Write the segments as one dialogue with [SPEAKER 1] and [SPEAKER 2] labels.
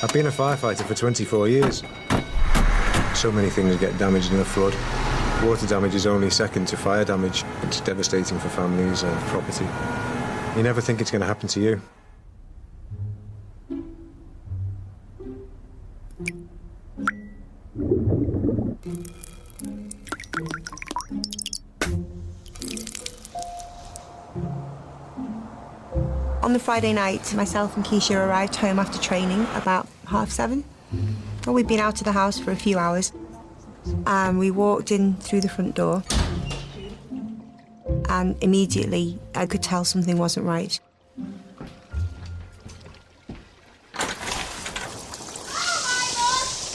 [SPEAKER 1] I've been a firefighter for 24 years. So many things get damaged in a flood. Water damage is only second to fire damage. It's devastating for families and property. You never think it's going to happen to you.
[SPEAKER 2] On the Friday night, myself and Keisha arrived home after training about 7:30. Well, we'd been out of the house for a few hours, and we walked in through the front door, and immediately I could tell something wasn't right.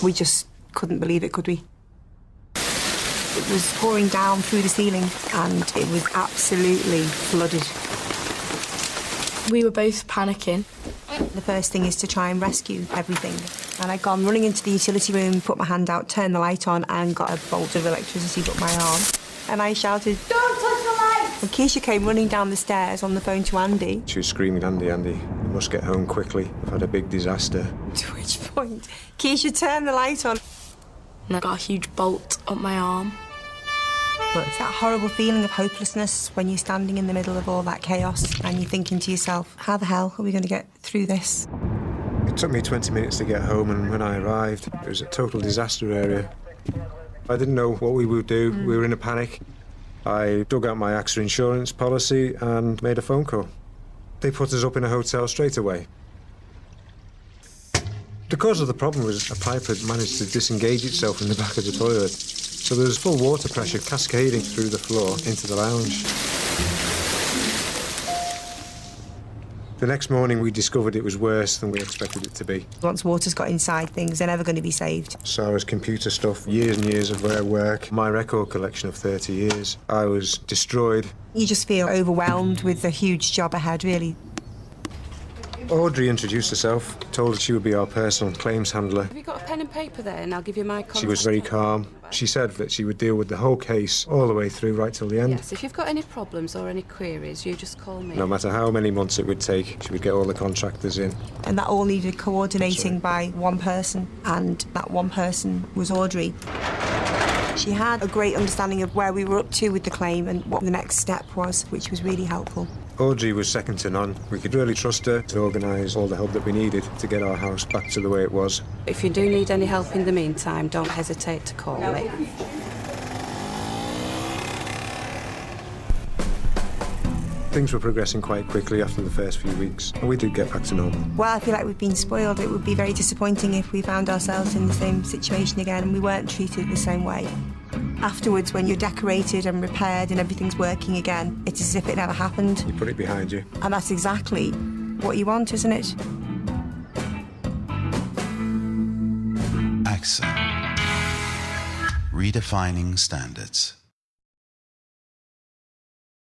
[SPEAKER 2] We just couldn't believe it, could we? It was pouring down through the ceiling, and it was absolutely flooded.
[SPEAKER 3] We were both panicking.
[SPEAKER 2] The first thing is to try and rescue everything. And I'd gone running into the utility room, put my hand out, turned the light on, and got a bolt of electricity up my arm. And I shouted, "Don't touch the light!" And Keisha came running down the stairs on the phone to Andy.
[SPEAKER 1] She was screaming, "Andy, Andy, you must get home quickly. I've had a big disaster."
[SPEAKER 2] To which point, Keisha turned the light on.
[SPEAKER 3] And I got a huge bolt up my arm.
[SPEAKER 2] It's that horrible feeling of hopelessness when you're standing in the middle of all that chaos and you're thinking to yourself, how the hell are we going to get through this?
[SPEAKER 1] It took me 20 minutes to get home, and when I arrived, it was a total disaster area. I didn't know what we would do. We were in a panic. I dug out my AXA insurance policy and made a phone call. They put us up in a hotel straight away. The cause of the problem was a pipe had managed to disengage itself from the back of the toilet. So there was full water pressure cascading through the floor into the lounge. The next morning we discovered it was worse than we expected it to be.
[SPEAKER 2] Once water's got inside things, they're never going to be saved.
[SPEAKER 1] Sarah's computer stuff, years and years of her work, my record collection of 30 years. I was destroyed.
[SPEAKER 2] You just feel overwhelmed with the huge job ahead, really.
[SPEAKER 1] Audrey introduced herself, told us she would be our personal claims handler.
[SPEAKER 4] Have you got a pen and paper there, and I'll give you my contact?
[SPEAKER 1] She was very calm. She said that she would deal with the whole case all the way through, right till the end.
[SPEAKER 4] Yes, if you've got any problems or any queries, you just call me.
[SPEAKER 1] No matter how many months it would take, she would get all the contractors in.
[SPEAKER 2] And that all needed coordinating by one person, and that one person was Audrey. She had a great understanding of where we were up to with the claim and what the next step was, which was really helpful.
[SPEAKER 1] Audrey was second to none. We could really trust her to organise all the help that we needed to get our house back to the way it was.
[SPEAKER 4] If you do need any help in the meantime, don't hesitate to call me.
[SPEAKER 1] Things were progressing quite quickly after the first few weeks, and we did get back to normal.
[SPEAKER 2] Well, I feel like we've been spoiled. It would be very disappointing if we found ourselves in the same situation again and we weren't treated the same way. Afterwards, when you're decorated and repaired and everything's working again, it's as if it never happened.
[SPEAKER 1] You put it behind you.
[SPEAKER 2] And that's exactly what you want, isn't it?
[SPEAKER 5] AXA. Redefining standards.